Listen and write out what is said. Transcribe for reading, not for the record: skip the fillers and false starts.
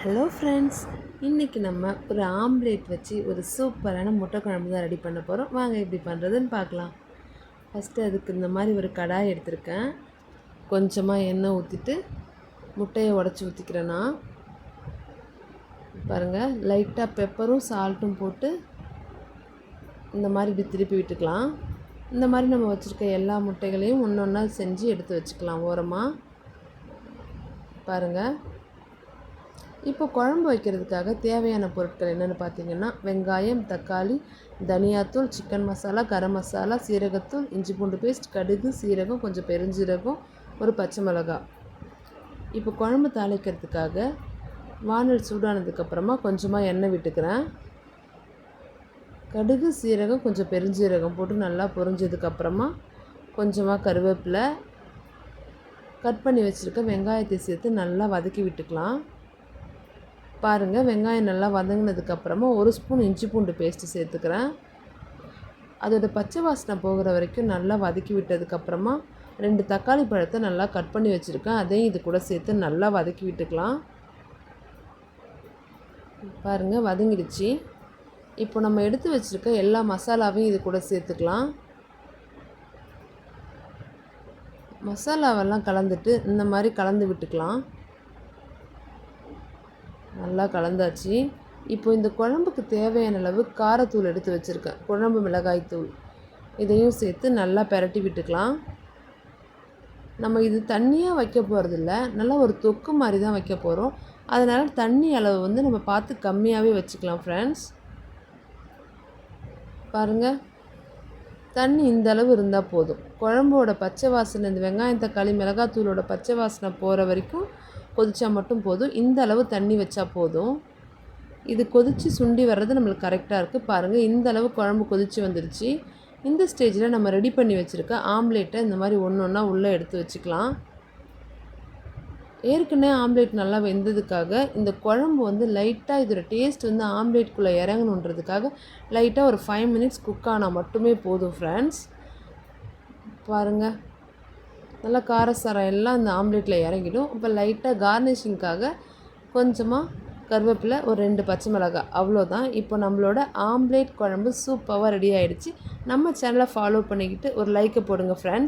Hello friends, இன்றைக்கி நம்ம ஒரு ஆம்லேட் வச்சு ஒரு சூப்பரான முட்டை குழம்பு தான் ரெடி பண்ண போகிறோம். வாங்க எப்படி பண்ணுறதுன்னு பார்க்கலாம். ஃபஸ்ட்டு அதுக்கு இந்த மாதிரி ஒரு கடாய் எடுத்திருக்கேன். கொஞ்சமாக எண்ணெய் ஊற்றிட்டு முட்டையை உடச்சி ஊற்றிக்கிறேன்னா பாருங்கள், லைட்டாக பெப்பரும் சால்ட்டும் போட்டு இந்த மாதிரி இப்படி திருப்பி விட்டுக்கலாம். இந்த மாதிரி நம்ம வச்சுருக்க எல்லா முட்டைகளையும் ஒன்று ஒன்றா செஞ்சு எடுத்து வச்சுக்கலாம் ஓரமாக. பாருங்கள், இப்போ குழம்பு வைக்கிறதுக்காக தேவையான பொருட்கள் என்னென்னு பார்த்தீங்கன்னா, வெங்காயம், தக்காளி, தனியாத்தூள், சிக்கன் மசாலா, கரம் மசாலா, சீரகத்தூள், இஞ்சி பூண்டு பேஸ்ட், கடுகு, சீரகம், கொஞ்சம் பெருஞ்சீரகம், ஒரு பச்சை மிளகாய். இப்போ குழம்பு தாளிக்கிறதுக்காக வானல் சூடானதுக்கப்புறமா கொஞ்சமாக எண்ணெய் விட்டுக்கிறேன். கடுகு, சீரகம், கொஞ்சம் பெருஞ்சீரகம் போட்டு நல்லா பொரிஞ்சதுக்கப்புறமா கொஞ்சமாக கருவேப்பிலை, கட் பண்ணி வச்சுருக்க வெங்காயத்தை சேர்த்து நல்லா வதக்கி விட்டுக்கலாம். பாருங்கள், வெங்காயம் நல்லா வதங்கினதுக்கப்புறமா 1 ஸ்பூன் இஞ்சி பூண்டு பேஸ்ட்டு சேர்த்துக்கிறேன். அதோட பச்சை வாசனை போகிற வரைக்கும் நல்லா வதக்கி விட்டதுக்கப்புறமா 2 தக்காளி பழத்தை நல்லா கட் பண்ணி வச்சுருக்கேன். அதையும் இது கூட சேர்த்து நல்லா வதக்கி விட்டுக்கலாம். பாருங்கள், வதங்கிடுச்சு. இப்போ நம்ம எடுத்து வச்சுருக்க எல்லா மசாலாவையும் இது கூட சேர்த்துக்கலாம். மசாலாவெல்லாம் கலந்துட்டு இந்த மாதிரி கலந்து விட்டுக்கலாம். நல்லா கலந்தாச்சு. இப்போ இந்த குழம்புக்கு தேவையான அளவு காரத்தூள் எடுத்து வச்சுருக்கேன், குழம்பு மிளகாய் தூள். இதையும் சேர்த்து நல்லா பெரட்டி விட்டுக்கலாம். நம்ம இது தண்ணியாக வைக்க போகிறதில்ல, நல்லா ஒரு தொக்கு மாதிரி தான் வைக்க போகிறோம். அதனால் தண்ணி அளவு வந்து நம்ம பார்த்து கம்மியாகவே வச்சுக்கலாம் ஃப்ரெண்ட்ஸ். பாருங்கள், தண்ணி இந்த அளவு இருந்தால் போதும். குழம்போட பச்சை வாசனை, இந்த வெங்காயம், தக்காளி, மிளகாத்தூளோட பச்சை வாசனை போகிற வரைக்கும் கொதிச்சா மட்டும் போதும். இந்த அளவு தண்ணி வச்சா போதும். இது கொதித்து சுண்டி வர்றது நம்மளுக்கு கரெக்டாக இருக்குது. பாருங்கள், இந்த அளவு குழம்பு கொதித்து வந்துருச்சு. இந்த ஸ்டேஜில் நம்ம ரெடி பண்ணி வச்சுருக்க ஆம்லேட்டை இந்த மாதிரி ஒன்று ஒன்றா உள்ளே எடுத்து வச்சுக்கலாம். ஏற்கனவே ஆம்லேட் நல்லா வெந்ததுக்காக இந்த குழம்பு வந்து லைட்டாக இதோட டேஸ்ட் வந்து ஆம்லேட்குள்ளே இறங்கணுன்றதுக்காக லைட்டாக ஒரு 5 மினிட்ஸ் குக் ஆனால் மட்டுமே போதும் ஃப்ரெண்ட்ஸ். பாருங்கள், நல்லா காரசாரம் எல்லாம் இந்த ஆம்லேட்டில் இறங்கிடும். இப்போ லைட்டாக கார்னிஷிங்காக கொஞ்சமாக கருவேப்பிலை, ஒரு 2 பச்சை மிளகாய், அவ்வளோதான். இப்போ நம்மளோட ஆம்லேட் குழம்பு சூப்பராக ரெடி ஆகிடுச்சு. நம்ம சேனலை ஃபாலோ பண்ணிக்கிட்டு ஒரு லைக்கை போடுங்க ஃப்ரெண்ட்ஸ்.